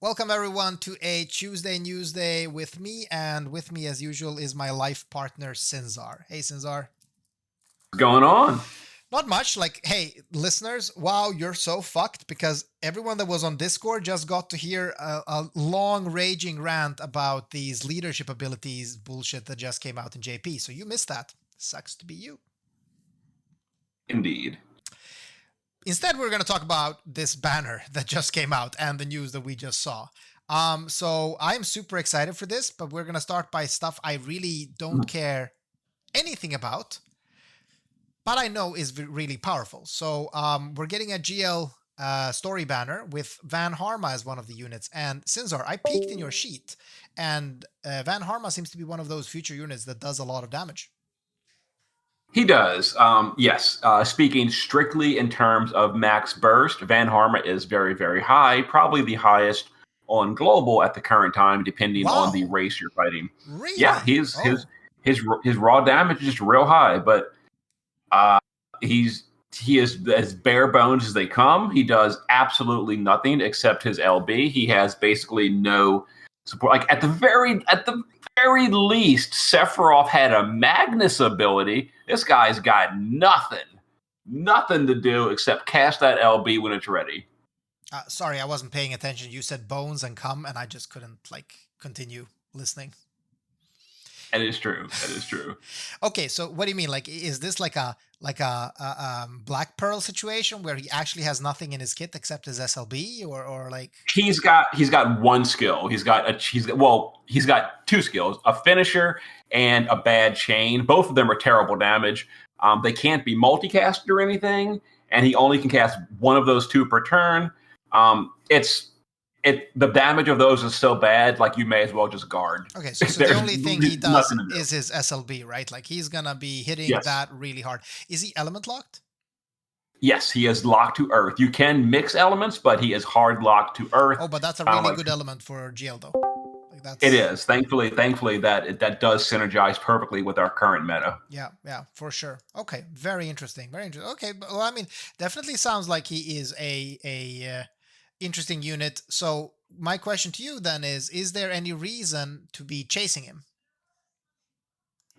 Welcome everyone to a Tuesday Newsday with me, and with me as usual is my life partner Sinzar. Hey Sinzar. What's going on? Not much. Like, hey, listeners, wow, you're so fucked because everyone that was on Discord just got to hear a long raging rant about these leadership abilities bullshit that just came out in JP. So you missed that. Sucks to be you. Indeed. Instead, we're going to talk about this banner that just came out and the news that we just saw. So I'm super excited for this, but we're going to start by stuff I really don't care anything about, but I know is really powerful. So we're getting a GL story banner with Vanharma as one of the units. And Sinzar, I peeked in your sheet, and Vanharma seems to be one of those future units that does a lot of damage. He does. Yes. Speaking strictly in terms of max burst, Vanharma is very, very high, probably the highest on global at the current time, depending on the race you're fighting. Really? Yeah, his raw damage is just real high, but he is as bare bones as they come. He does absolutely nothing except his LB. He has basically no support. Like at the very least, Sephiroth had a Magnus ability. This guy's got nothing to do except cast that LB when it's ready. Sorry, I wasn't paying attention. You said bones and come, and I just couldn't continue listening. That is true. That is true. Okay, so what do you mean? Like, is this like a Black Pearl situation where he actually has nothing in his kit except his SLB, or like he's got one skill. He's got two skills: a finisher and a bad chain. Both of them are terrible damage. They can't be multicasted or anything, and he only can cast one of those two per turn. The damage of those is so bad, like you may as well just guard. Okay, so the only thing he does is his SLB, right? Like he's gonna be hitting that really hard. Is he element locked? Yes, he is locked to Earth. You can mix elements, but he is hard locked to Earth. Oh, but that's a really good element for GL, though. It is. Thankfully, that does synergize perfectly with our current meta. Yeah, for sure. Okay, very interesting. Okay, well, I mean, definitely sounds like he is a interesting unit. So my question to you then is there any reason to be chasing him?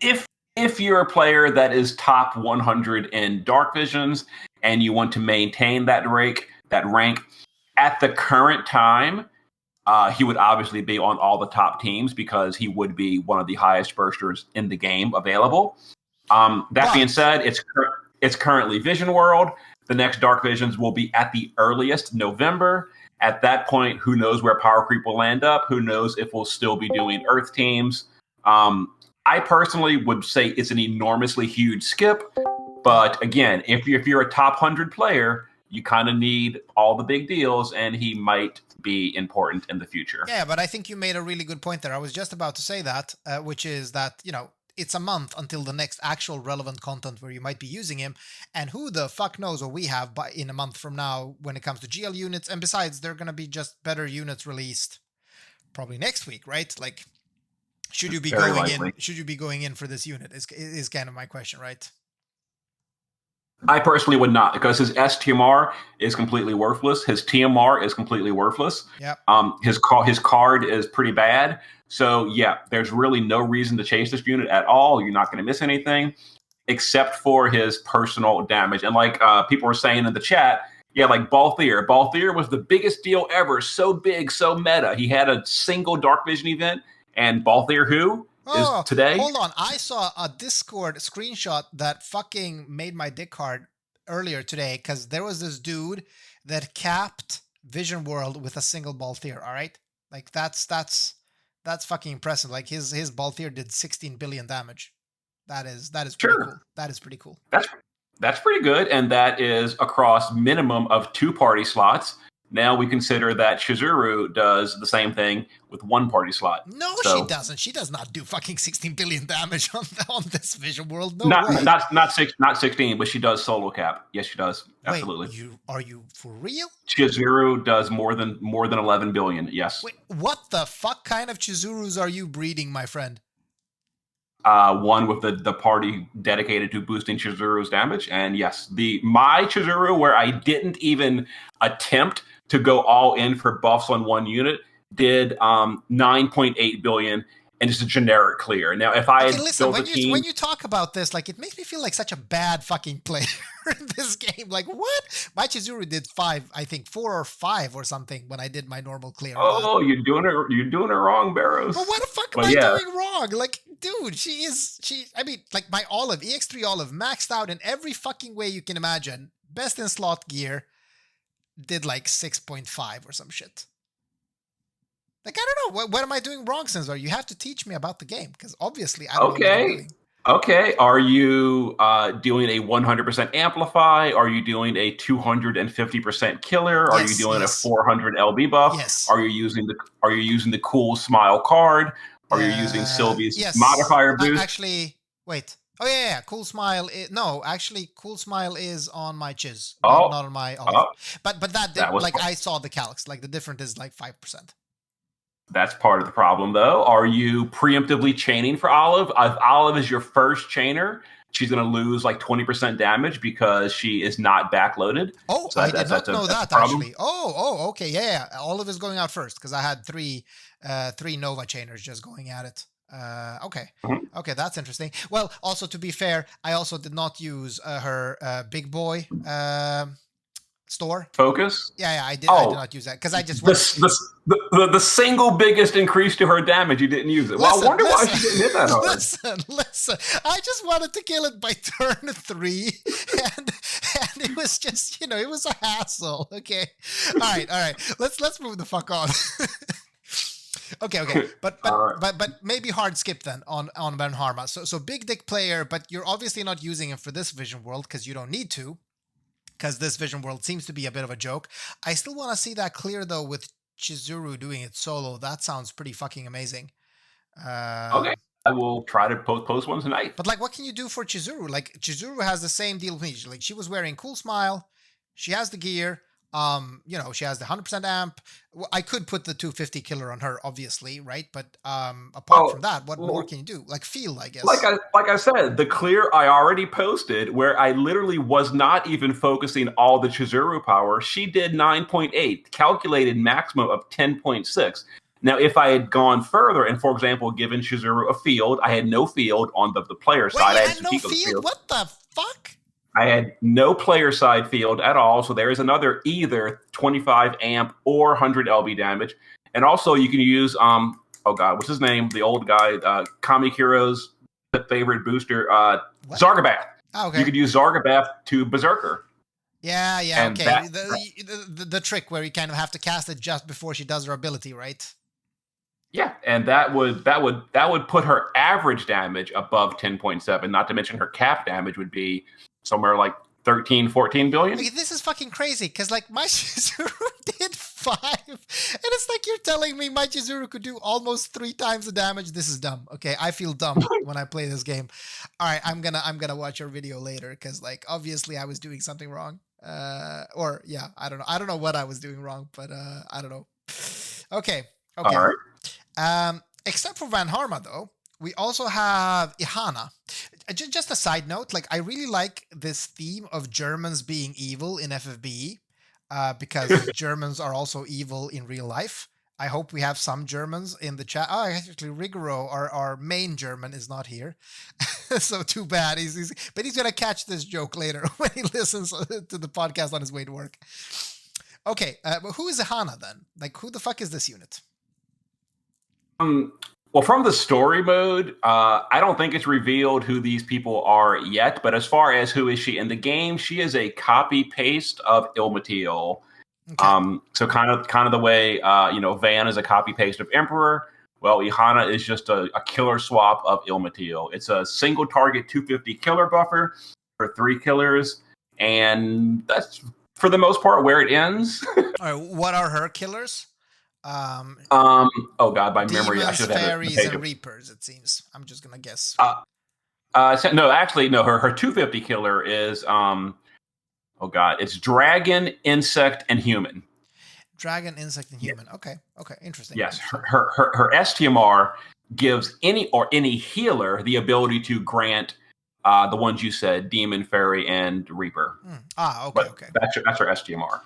If you're a player that is top 100 in Dark Visions and you want to maintain that rank at the current time, he would obviously be on all the top teams because he would be one of the highest bursters in the game available. That being said, it's currently Vision World. The next Dark Visions will be at the earliest November. At that point, who knows where Power Creep will land up? Who knows if we'll still be doing Earth teams? I personally would say it's an enormously huge skip. But again, if you're a top 100 player, you kind of need all the big deals, and he might be important in the future. Yeah, but I think you made a really good point there. I was just about to say that, which is that, it's a month until the next actual relevant content where you might be using him, and who the fuck knows what we have in a month from now when it comes to GL units. And besides, they're going to be just better units released probably next week, right? Like, should you be going in for this unit is kind of my question, right? I personally would not, because his STMR is completely worthless. His TMR is completely worthless. Yep. His card is pretty bad. So yeah, there's really no reason to chase this unit at all. You're not going to miss anything except for his personal damage. And like people were saying in the chat, yeah, like Balthier. Balthier was the biggest deal ever. So big, so meta. He had a single Dark Vision event, and Balthier is today. Hold on. I saw a Discord screenshot that fucking made my dick hard earlier today, because there was this dude that capped Vision World with a single Balthier, all right? Like, that's fucking impressive. Like, his Balthier did 16 billion damage. That is pretty cool. That is pretty cool. That's pretty good, and that is across minimum of 2 party slots. Now we consider that Chizuru does the same thing with 1 party slot. No, she doesn't. She does not do fucking 16 billion damage on this Vision World. No way. Not 16, but she does solo cap. Yes, she does. Absolutely. Wait, are you for real? Chizuru does more than 11 billion. Yes. Wait, what the fuck kind of Chizurus are you breeding, my friend? One with the party dedicated to boosting Chizuru's damage, and yes, my Chizuru, where I didn't even attempt to go all in for buffs on one unit, did 9.8 billion, and it's a generic clear. Now, if I had built a team, when you talk about this, like, it makes me feel like such a bad fucking player in this game. Like, what? My Chizuru did 5, I think 4 or 5 or something when I did my normal clear. Oh, you're doing it wrong, Bharos. But what the fuck am I doing wrong? Like, dude, I mean, like, my Olive, EX3 Olive, maxed out in every fucking way you can imagine. Best in slot gear, did like 6.5 or some shit. Like, I don't know. What am I doing wrong, Sinzar? You have to teach me about the game, because obviously I don't know what I'm doing. Okay. Are you doing a 100% amplify? Are you doing a 250% killer? Are you doing a 400 LB buff? Yes. Are you using the cool smile card? Are you using Sylvie's modifier boost? Actually, wait. Oh yeah. Cool smile. Cool smile is on my Chiz, not on my Olive. But that like, I saw the calcs. Like, the difference is like 5%. That's part of the problem, though. Are you preemptively chaining for Olive? If Olive is your first chainer, she's going to lose like 20% damage because she is not backloaded. Oh, so I did not know that, actually. Oh, okay, yeah. Olive is going out first because I had three Nova chainers just going at it. Okay. Mm-hmm. Okay, that's interesting. Well, also, to be fair, I also did not use her big boy store focus. Yeah, I did. I did not use that because I just the single biggest increase to her damage. You didn't use it. Well, I wonder why she didn't hit that hard. Listen. I just wanted to kill it by turn 3, and it was just, it was a hassle. Okay, all right. Let's move the fuck on. Okay. But maybe hard skip then on Vanharma. So big dick player, but you're obviously not using him for this vision world because you don't need to. Because this vision world seems to be a bit of a joke. I still want to see that clear, though, with Chizuru doing it solo. That sounds pretty fucking amazing. Okay. I will try to post one tonight. But, like, what can you do for Chizuru? Like, Chizuru has the same deal with me. Like, she was wearing Cool Smile. She has the gear. She has the 100% amp. I could put the 250 killer on her, obviously, right? But apart from that, what more can you do? Like, feel, I guess. Like I said, the clear I already posted, where I literally was not even focusing all the Chizuru power. She did 9.8, calculated maximum of 10.6. Now, if I had gone further and, for example, given Chizuru a field, I had no field on the player side. I had no field? What the fuck? I had no player side field at all. So there is another either 25 amp or 100 LB damage. And also you can use, what's his name? The old guy, Kamikiro's favorite booster, Zargabath. Oh, okay. You could use Zargabath to Berserker. Yeah, and okay. The trick where you kind of have to cast it just before she does her ability, right? Yeah, and that would put her average damage above 10.7, not to mention her cap damage would be somewhere like 13, 14 billion. Like, this is fucking crazy, because, like, my Chizuru did 5, and it's like you're telling me my Chizuru could do almost 3 times the damage. This is dumb. Okay, I feel dumb when I play this game. All right, I'm gonna watch your video later, because, like, obviously I was doing something wrong. I don't know what I was doing wrong, but I don't know. Okay. All right. Except for Vanharma, though, we also have Ihana. Just a side note, like, I really like this theme of Germans being evil in FFBE, because Germans are also evil in real life. I hope we have some Germans in the chat. Oh, actually, Rigoro, our main German, is not here. So too bad. But he's going to catch this joke later when he listens to the podcast on his way to work. Okay, but who is Ihana then? Like, who the fuck is this unit? Well, from the story mode, I don't think it's revealed who these people are yet. But as far as who is she in the game, she is a copy paste of Ilmateal. Okay. So kind of the way Van is a copy paste of Emperor. Well, Ihana is just a killer swap of Ilmateal. It's a single target 250 killer buffer for 3 killers, and that's for the most part where it ends. All right, what are her killers? Oh god, by memory, I should have fairies and reapers. It seems. I'm just gonna guess. No, actually, no. Her 250 killer is it's dragon, insect, and human. Dragon, insect, and human. Yeah. Okay, interesting. Yes, her STMR gives any healer the ability to grant the ones you said, demon, fairy, and reaper. Okay. That's her STMR.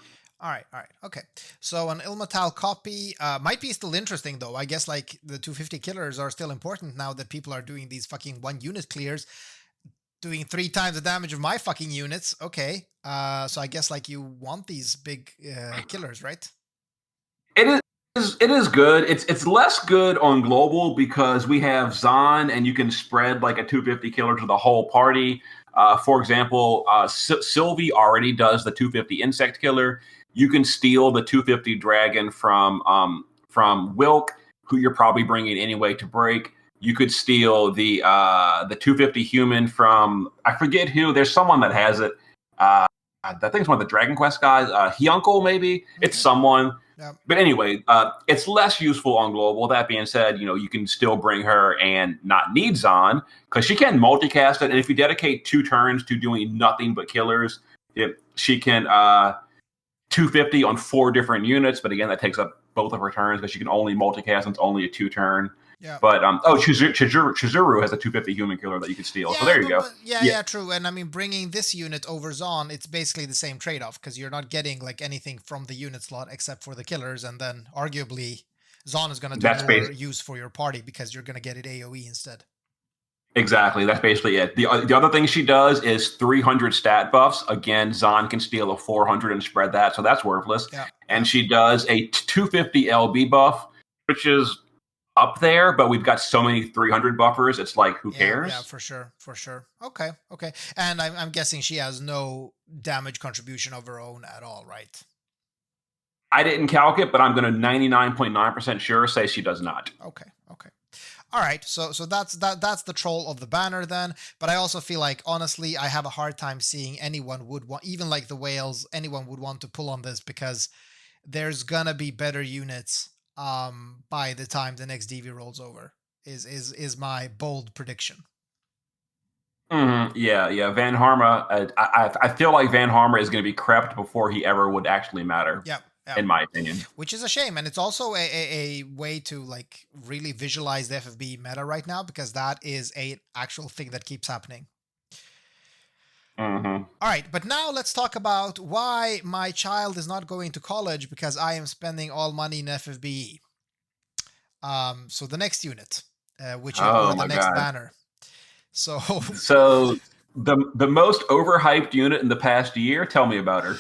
All right. Okay. So an Ilmatal copy might be still interesting, though. I guess like the 250 killers are still important now that people are doing these fucking 1 unit clears, doing 3 times the damage of my fucking units. Okay. So I guess like you want these big killers, right? It is good. It's less good on global because we have Zon and you can spread like a 250 killer to the whole party. For example, Sylvie already does the 250 insect killer. You can steal the 250 dragon from Wilk, who you're probably bringing anyway to break. You could steal the 250 human from, I forget who. There's someone that has it. I think it's one of the Dragon Quest guys. Hyuncle, maybe. Okay. It's someone. Yep. But anyway, it's less useful on global. That being said, you can still bring her and not need Zon because she can multicast it. And if you dedicate 2 turns to doing nothing but killers, she can 250 on 4 different units. But again, that takes up both of her turns because she can only multicast and it's only a 2-turn. Yeah. But Chizuru has a 250 human killer that you could steal. Yeah, so there you go. Yeah, true. And I mean, bringing this unit over Zon, it's basically the same trade-off because you're not getting like anything from the unit slot except for the killers, and then arguably Zon is going to do more use for your party because you're going to get it AOE instead. Exactly. That's basically it. The other thing she does is 300 stat buffs. Again, Zon can steal a 400 and spread that, so that's worthless. Yeah. And she does a 250 LB buff, which is up there, but we've got so many 300 buffers. It's like, who cares? Yeah, for sure. Okay. And I'm guessing she has no damage contribution of her own at all, right? I didn't calc it, but I'm going to 99.9% sure say she does not. Okay. All right, so that's the troll of the banner then. But I also feel like, honestly, I have a hard time seeing anyone would want, even like the whales, anyone would want to pull on this because there's gonna be better units by the time the next DV rolls over. Is my bold prediction. Mm-hmm. Yeah. Vanharma. I feel like Vanharma is going to be crept before he ever would actually matter. Yeah. In my opinion, which is a shame, and it's also a way to like really visualize the FFBE meta right now because that is a actual thing that keeps happening. Mm-hmm. All right, but now let's talk about why my child is not going to college because I am spending all money in FFBE. So the next unit, which is the next banner. So the most overhyped unit in the past year. Tell me about her.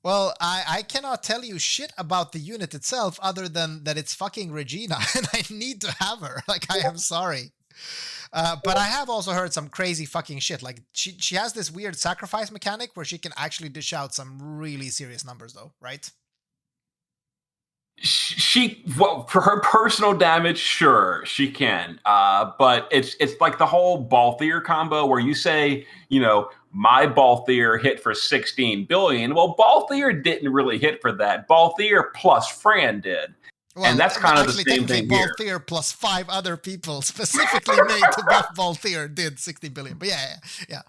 Well, I cannot tell you shit about the unit itself other than that it's fucking Regina and I need to have her. Like, I am sorry. But I have also heard some crazy fucking shit. Like, she has this weird sacrifice mechanic where she can actually dish out some really serious numbers, though, right? For her personal damage, sure, she can. But it's like the whole Balthier combo where you say, my Balthier hit for 16 billion. Well, Balthier didn't really hit for that. Balthier plus Fran did. Well, and that's kind of the same thing here. Balthier plus 5 other people specifically made to buff Balthier did 60 billion. But yeah.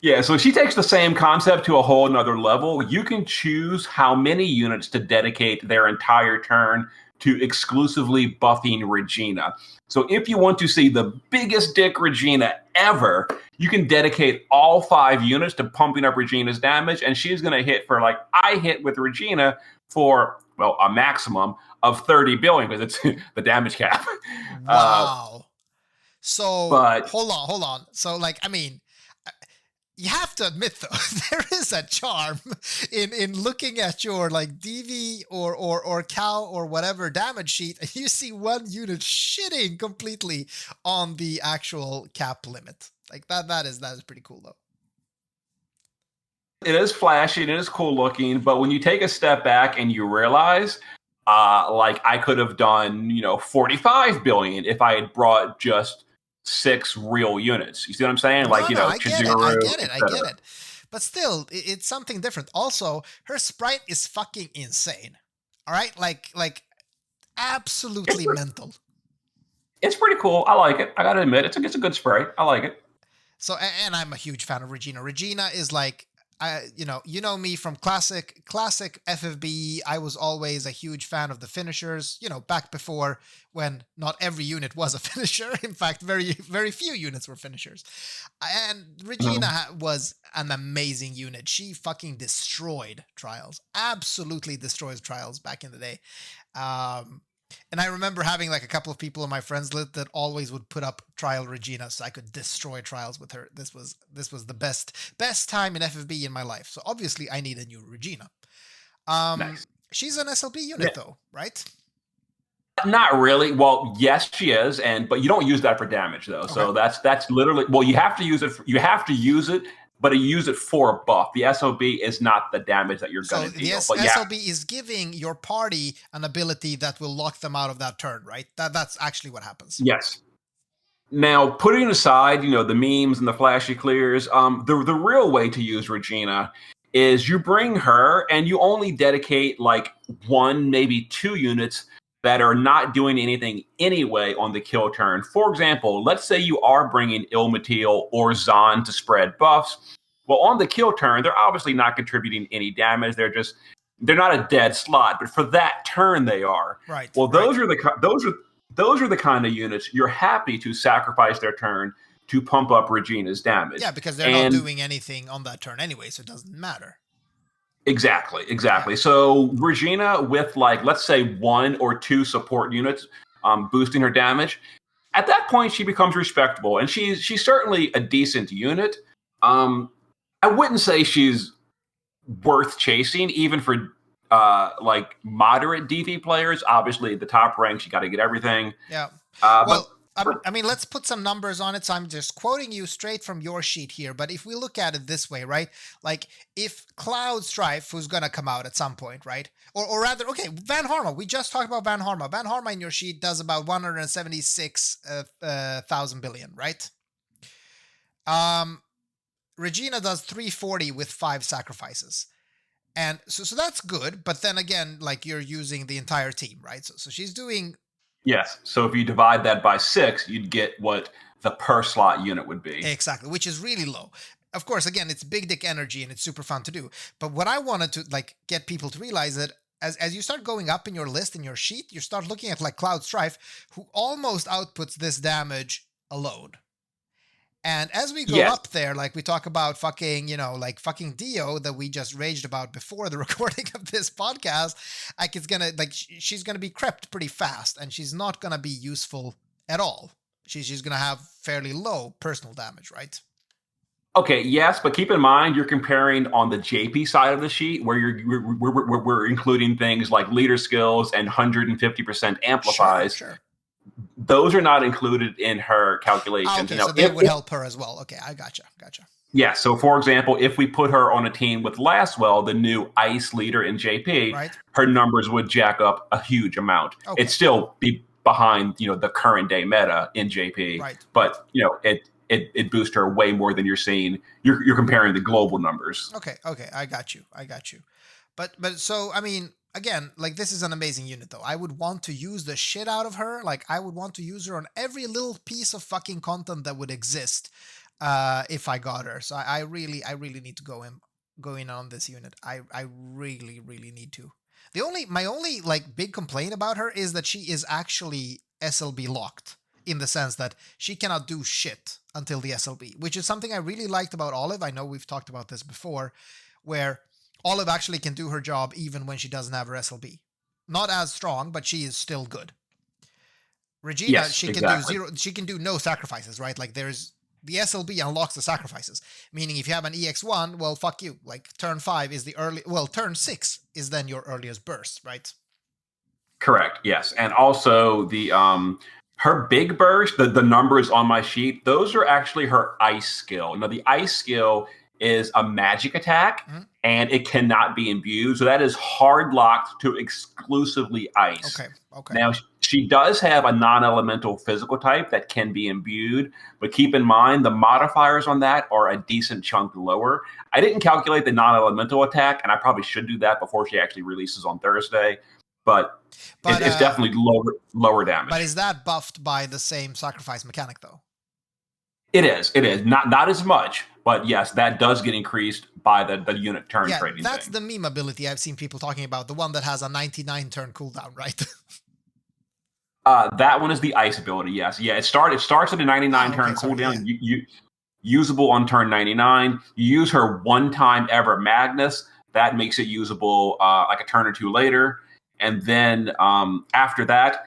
Yeah, so she takes the same concept to a whole nother level. You can choose how many units to dedicate their entire turn to exclusively buffing Regina. So if you want to see the biggest dick Regina ever, you can dedicate all 5 units to pumping up Regina's damage, and she's going to hit for, like, I hit with Regina for, well, a maximum of 30 billion, because it's the damage cap. Wow. Hold on. So, like, I mean, you have to admit, though, there is a charm in looking at your like DV or cow or whatever damage sheet, and you see one unit shitting completely on the actual cap limit. Like that is pretty cool, though. It is flashy and it is cool looking, but when you take a step back and you realize, like I could have done, 45 billion if I had brought just 6 real units. You see what I'm saying? I get it. But still, it's something different. Also, her sprite is fucking insane. All right? Like absolutely mental. It's pretty cool. I like it. I gotta admit, it's a good sprite. I like it. So, and I'm a huge fan of Regina. Regina is like, you know me from classic FFBE. I was always a huge fan of the finishers. You know, back before when not every unit was a finisher. In fact, very few units were finishers. And Regina was an amazing unit. She fucking destroyed trials. Absolutely destroys trials back in the day. And I remember having like a couple of people on my friends list that always would put up trial Regina so I could destroy trials with her. This was the best time in FFB in my life. So obviously I need a new Regina. Nice. She's an SLB unit though, right? Not really. Well, yes, she is, but you don't use that for damage though. Okay. So that's literally, well, you have to use it. You have to use it, but you use it for a buff. The SOB is not the damage that you're going to deal. So the SOB is giving your party an ability that will lock them out of that turn, right? That's actually what happens. Yes. Now, putting aside, the memes and the flashy clears, the real way to use Regina is you bring her and you only dedicate like 1, maybe 2 units that are not doing anything anyway on the kill turn. For example, let's say you are bringing Ilmatil or Zahn to spread buffs. Well, on the kill turn, they're obviously not contributing any damage. They're not a dead slot, but for that turn they are. Right. Well, those are the kind of units you're happy to sacrifice their turn to pump up Regina's damage. Yeah, because they're not doing anything on that turn anyway, so it doesn't matter. Exactly. Yeah. So Regina with let's say 1 or 2 support units boosting her damage, at that point she becomes respectable, and she's certainly a decent unit. I wouldn't say she's worth chasing, even for moderate DV players. Obviously, the top ranks, you got to get everything. Yeah. I mean, let's put some numbers on it. So I'm just quoting you straight from your sheet here. But if we look at it this way, right? Like if Cloud Strife, who's going to come out at some point, right? Or rather, okay, Vanharma. We just talked about Vanharma. Vanharma in your sheet does about 176,000 billion, right? Regina does 340 with 5 sacrifices. And so that's good. But then again, like you're using the entire team, right? So she's doing... Yes. So if you divide that by 6, you'd get what the per slot unit would be. Exactly, which is really low. Of course, again, it's big dick energy and it's super fun to do. But what I wanted to get people to realize that as you start going up in your list, in your sheet, you start looking at Cloud Strife, who almost outputs this damage alone. And as we go up there, we talk about fucking Dio that we just raged about before the recording of this podcast, it's gonna, she's gonna be crept pretty fast, and she's not gonna be useful at all. She's gonna have fairly low personal damage, right? Okay, yes, but keep in mind you're comparing on the JP side of the sheet, where we're including things like leader skills and 150% amplifies. Sure. Those are not included in her calculations. Okay, so they would help her as well. Okay, I gotcha. Yeah, so for example, if we put her on a team with Lastwell, the new ICE leader in JP, right, her numbers would jack up a huge amount. Okay. It'd still be behind, the current day meta in JP, right, but it boosts her way more than you're seeing. You're comparing the global numbers. Okay, I got you. But so I mean, again, this is an amazing unit though. I would want to use the shit out of her. I would want to use her on every little piece of fucking content that would exist if I got her. So I really need to go in on this unit. I really need to. My only big complaint about her is that she is actually SLB locked, in the sense that she cannot do shit until the SLB, which is something I really liked about Olive. I know we've talked about this before, where Olive actually can do her job even when she doesn't have her SLB. Not as strong, but she is still good. Regina, yes, she can do 0. She can do no sacrifices, right? There's the SLB unlocks the sacrifices, meaning if you have an EX1, well, fuck you. Turn 5 is the early. Well, turn 6 is then your earliest burst, right? Correct. Yes, and also the her big burst, the numbers on my sheet, those are actually her ice skill. Now, the ice skill is a magic attack, and it cannot be imbued. So that is hard locked to exclusively ice. Okay. Now, she does have a non-elemental physical type that can be imbued, but keep in mind the modifiers on that are a decent chunk lower. I didn't calculate the non-elemental attack, and I probably should do that before she actually releases on Thursday. But it's definitely lower damage. But is that buffed by the same sacrifice mechanic, though? It is. Not as much, But yes, that does get increased by the unit turn Yeah, trading that's thing. the meme ability I've seen people talking about, the one that has a 99 turn cooldown, right? That one is the ice ability. Yes, yeah. It starts at a 99 turn cooldown. Yeah. Usable on turn 99. You use her one time ever Magnus. That makes it usable like a turn or two later, and then after that,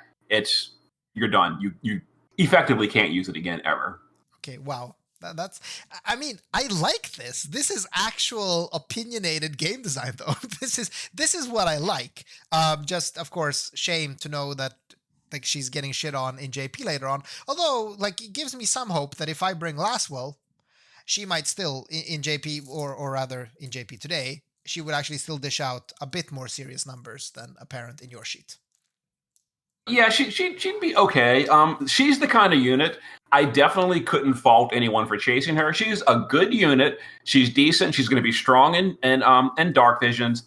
you're done. You effectively can't use it again ever. Okay, wow. That's, I mean, I like this. This is actual opinionated game design, though. This is what I like. Just, of course, shame to know that like she's getting shit on in JP later on. Although, like, it gives me some hope that if I bring Laswell, she might still in JP, or rather in JP today, she would actually still dish out a bit more serious numbers than apparent in your sheet. Yeah, she'd be okay. She's the kind of unit I definitely couldn't fault anyone for chasing her. She's a good unit. She's decent. She's going to be strong in dark visions.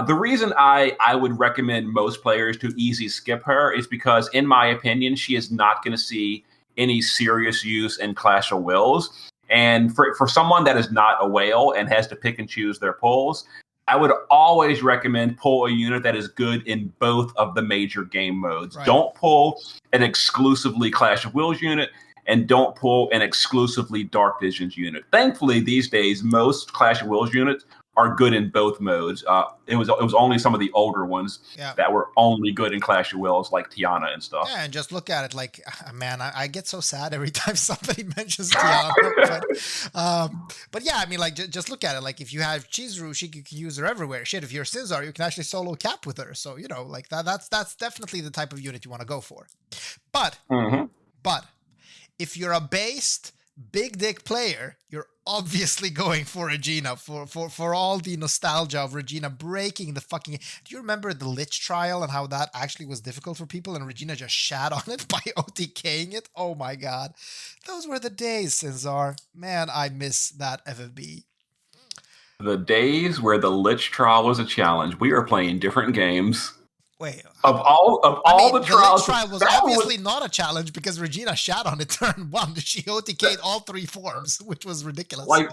The reason I would recommend most players to easy skip her is because, in my opinion, she is not going to see any serious use in Clash of Wills. And for someone that is not a whale and has to pick and choose their pulls, I would always recommend pull a unit that is good in both of the major game modes. Right. Don't pull an exclusively Clash of Wills unit, and don't pull an exclusively Dark Visions unit. Thankfully, these days, most Clash of Wills units are good in both modes. It was only some of the older ones that were only good in Clash of Wills, like Ihana and stuff. Yeah, and just look at it like, man, I get so sad every time somebody mentions Ihana. But yeah, I mean, like, just look at it. Like, if you have Chizuru, you can use her everywhere. Shit, if you're Sinzar, you can actually solo cap with her. So, you know, like, that's definitely the type of unit you want to go for. But if you're a based big dick player, you're obviously going for Regina for all the nostalgia of Regina breaking the fucking. Do you remember the Lich trial and how that actually was difficult for people, and Regina just shat on it by OTKing it? Oh my god, those were the days, Sinzar. Man, I miss that FFBE. The days where the Lich trial was a challenge. We are playing different games. Wait, of all the trials, the Lich trial was obviously not a challenge because Regina shat on it turn 1. She OTK'd all 3 forms, which was ridiculous. Like,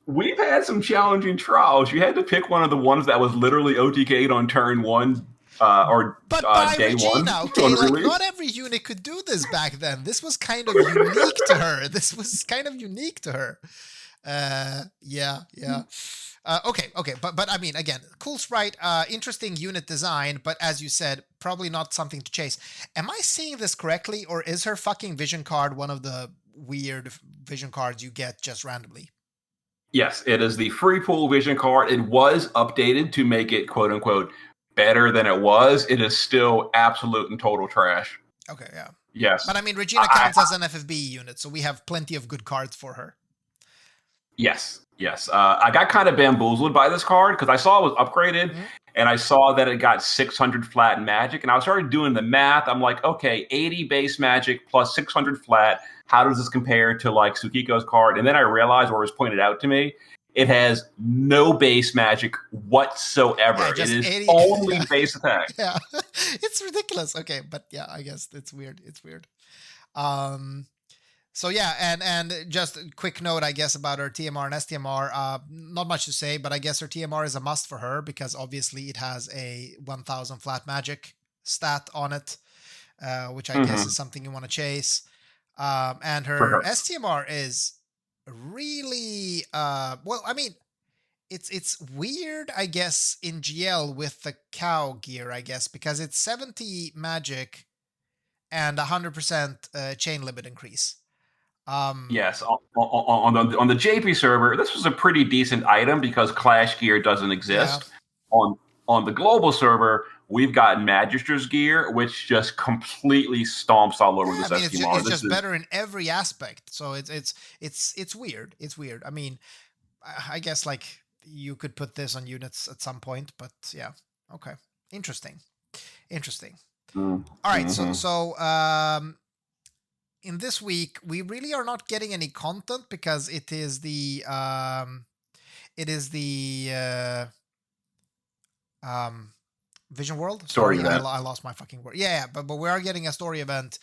we've had some challenging trials. You had to pick one of the ones that was literally OTK'd on turn 1 or but by day Regina, 1. Okay, like, not every unit could do this back then. This was kind of unique to her. Yeah. Okay, but I mean, again, cool sprite, interesting unit design, but as you said, probably not something to chase. Am I seeing this correctly, or is her fucking vision card one of the weird vision cards you get just randomly? Yes, it is the free pool vision card. It was updated to make it, quote unquote, better than it was. It is still absolute and total trash. Okay, yeah. Yes. But I mean, Regina counts as an FFBE unit, so we have plenty of good cards for her. Yes. I got kind of bamboozled by this card because I saw it was upgraded, and I saw that it got 600 flat magic, and I started doing the math. I'm like, okay, 80 base magic plus 600 flat. How does this compare to like Tsukiko's card? And then I realized, or it was pointed out to me, it has no base magic whatsoever. Yeah, it is 80, only base attack. Yeah, it's ridiculous. Okay, but yeah, I guess it's weird. So yeah, and just a quick note, I guess, about her TMR and STMR. Not much to say, but I guess her TMR is a must for her because obviously it has a 1000 flat magic stat on it, which I guess is something you want to chase. And her STMR is really well. I mean, it's weird, I guess, in GL with the cow gear, I guess, because it's 70 magic and 100% chain limit increase. Yes, on the JP server, this was a pretty decent item because Clash gear doesn't exist. Yeah. On the global server, we've got Magister's gear, which just completely stomps all over this STMR. It's just better in every aspect. So it's weird. It's weird. I mean, I guess like you could put this on units at some point, but yeah, okay, interesting. All right, so in this week, we really are not getting any content because it is the Vision World. Sorry, I lost my fucking word. Yeah, but we are getting a story event,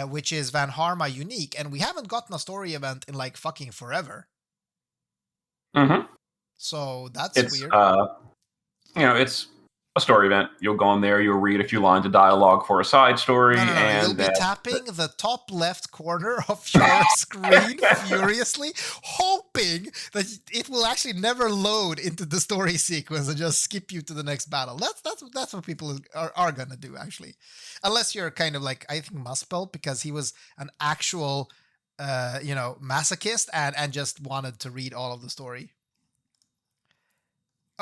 which is Vanharma unique, and we haven't gotten a story event in like fucking forever. Mm-hmm. So that's It's weird. it's a story event. You'll go in there, you'll read a few lines of dialogue for a side No, story, no, no, no. You'll and be that's tapping the top left corner of your screen furiously, hoping that it will actually never load into the story sequence and just skip you to the next battle. That's what people are gonna do, actually, unless you're kind of like, I think, Muspel, because he was an actual, masochist and just wanted to read all of the story.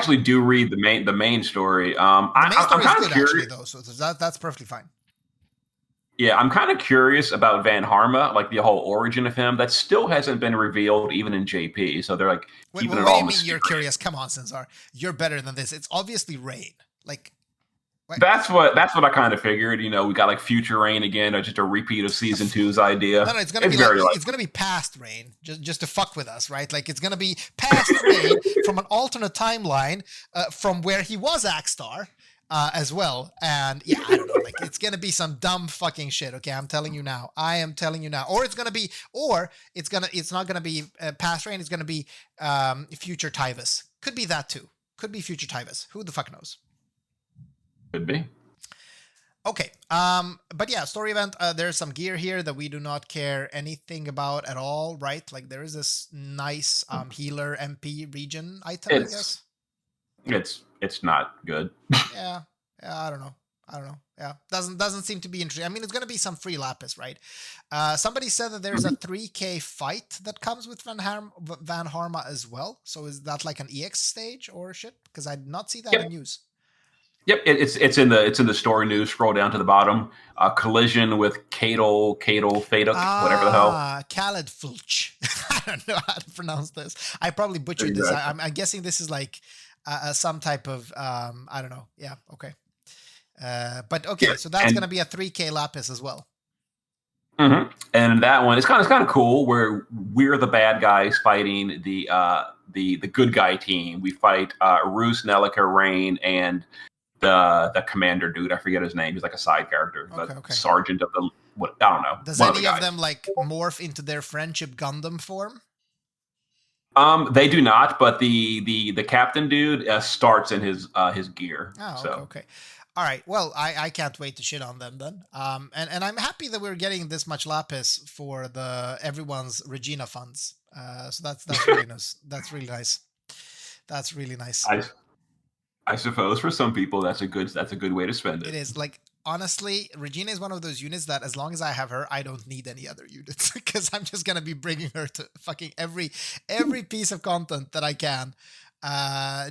actually do read the main story. The main I'm story is kind of good, actually, curious. though, so that's perfectly fine. Yeah, I'm kind of curious about Vanharma, like the whole origin of him. That still hasn't been revealed, even in JP. So they're like Wait, keeping it what do all you mean you're mysterious. curious? Come on, Sinzar. You're better than this. It's obviously Rain. Like, what? That's what I kind of figured. We got like Future Rain again, or just a repeat of season two's idea. No, it's gonna It's be like, very it's gonna be past Rain, just to fuck with us, right? Like, it's gonna be past Rain from an alternate timeline, from where he was Axstar, as well. And yeah, I don't know, like, it's gonna be some dumb fucking shit. Okay, I'm telling you now. I am telling you now. Or it's not gonna be past Rain. It's gonna be future Tyvis. Could be that too. Could be future Tyvis. Who the fuck knows? could be. Okay. But yeah, story event. There's some gear here that we do not care anything about at all, right? Like, there is this nice healer MP region item, I guess. It's not good. Yeah. Yeah, I don't know. Yeah, doesn't seem to be interesting. I mean, it's gonna be some free lapis, right? Somebody said that there's a 3K fight that comes with Vanharma as well. So is that like an EX stage or shit? Because I did not see that in Yep. news. Yep, it's in the story news. Scroll down to the bottom. Collision with Faduk, whatever the hell. Khaled Fulch. I don't know how to pronounce this. I probably butchered this. Exactly. I'm guessing this is like some type of I don't know. Yeah, okay. But okay, Yeah, so that's and gonna be a 3K lapis as well. and that one it's kind of cool where we're the bad guys fighting the good guy team. We fight Roos, Nelica, Rain, and the commander dude. I forget his name. He's like a side character, the Okay. sergeant of the what? I don't know. Does One any of of the them like morph into their friendship Gundam form? guys. They do not, but the captain dude starts in his gear. Oh, So okay. All right. Well, I can't wait to shit on them then. And I'm happy that we're getting this much lapis for the everyone's Regina funds. So that's really nice. That's really nice. That's really nice. I suppose for some people that's a good way to spend it. It is, like, honestly, Regina is one of those units that as long as I have her, I don't need any other units, because I'm just gonna be bringing her to fucking every piece of content that I can,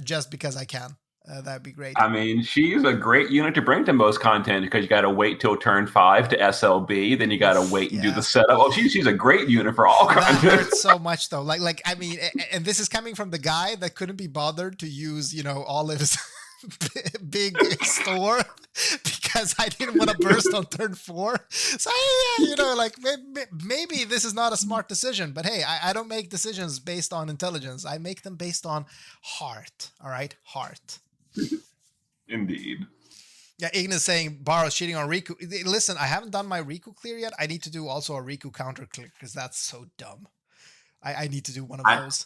just because I can. That'd be great. I mean, she's a great unit to bring to most content because you got to wait till turn 5 to SLB, then you got to wait and do the setup. Oh, she's a great unit for all That content. hurts so much though. Like I mean, and this is coming from the guy that couldn't be bothered to use, Olive's big store because I didn't want to burst on turn 4. So yeah, like maybe this is not a smart decision, but hey, I don't make decisions based on intelligence. I make them based on heart. All right, heart. Indeed. Yeah, Igna's saying Bharos cheating on Riku. Listen, I haven't done my Riku clear yet. I need to do also a Riku counter clear because that's so dumb. I need to do one of those.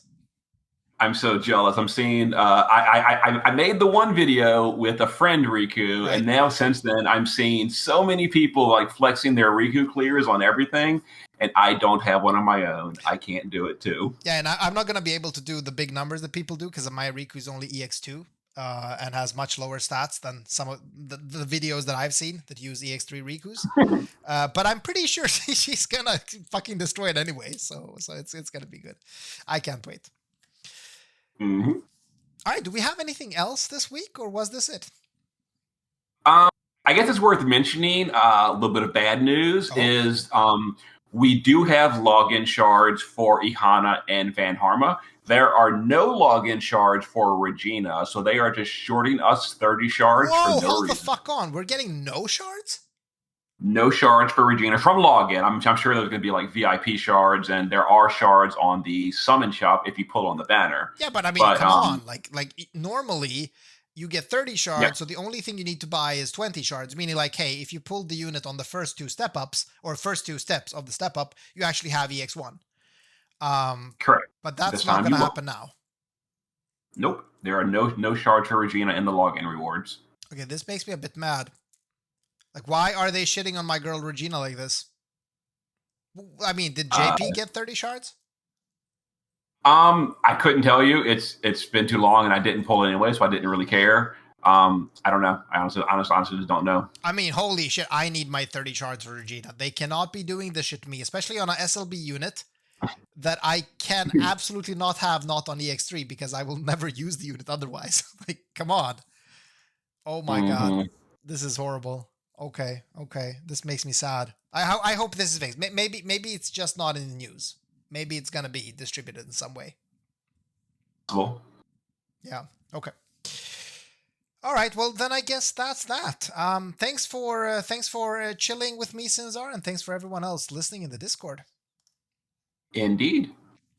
I'm so jealous. I'm seeing. I made the one video with a friend Riku, Right. And now since then I'm seeing so many people like flexing their Riku clears on everything, and I don't have one on my own. I can't do it too. Yeah, and I'm not gonna be able to do the big numbers that people do because my Riku is only EX2. And has much lower stats than some of the videos that I've seen that use EX3 Rikus. But I'm pretty sure she's gonna fucking destroy it anyway. So it's gonna be good. I can't wait. Mm-hmm. All right, do we have anything else this week, or was this it? I guess it's worth mentioning a little bit of bad news is we do have login shards for Ihana and Vanharma. There are no login shards for Regina, so they are just shorting us 30 shards for no reason. Hold the fuck on. We're getting no shards? No shards for Regina from login. I'm sure there's going to be like VIP shards, and there are shards on the summon shop if you pull on the banner. Yeah, but I mean, come on. Like normally you get 30 shards, so the only thing you need to buy is 20 shards, meaning like, hey, if you pulled the unit on the first 2 step-ups, or first 2 steps of the step-up, you actually have EX1. Correct. But that's not going to happen now. Nope. There are no shards for Regina in the login rewards. Okay, this makes me a bit mad. Like, why are they shitting on my girl Regina like this? I mean, did JP get 30 shards? I couldn't tell you. It's been too long, and I didn't pull it anyway, so I didn't really care. I don't know. I honestly just don't know. I mean, holy shit! I need my 30 shards for Regina. They cannot be doing this shit to me, especially on a SLB unit that I can absolutely not have not on EX3 because I will never use the unit otherwise. Like, come on. Oh my god, this is horrible. Okay, this makes me sad. I hope this is fixed. Maybe it's just not in the news. Maybe it's gonna be distributed in some way. Cool. Yeah. Okay. All right. Well, then I guess that's that. Thanks for chilling with me, Sinzar, and thanks for everyone else listening in the Discord. Indeed.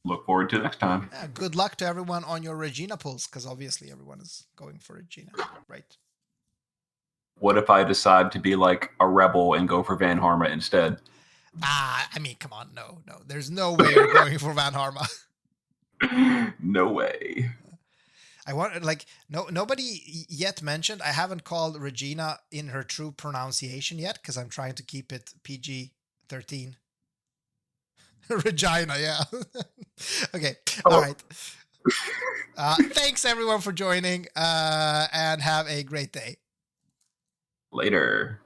Look forward to next time. Yeah, good luck to everyone on your Regina pulls, because obviously everyone is going for Regina, right? What if I decide to be like a rebel and go for Vanharma instead? I mean, come on, no. There's no way you're going for Vanharma. No way. I want, like, nobody yet mentioned. I haven't called Regina in her true pronunciation yet because I'm trying to keep it PG-13. reGYNA, yeah. Okay, all right. Thanks everyone for joining, and have a great day. Later.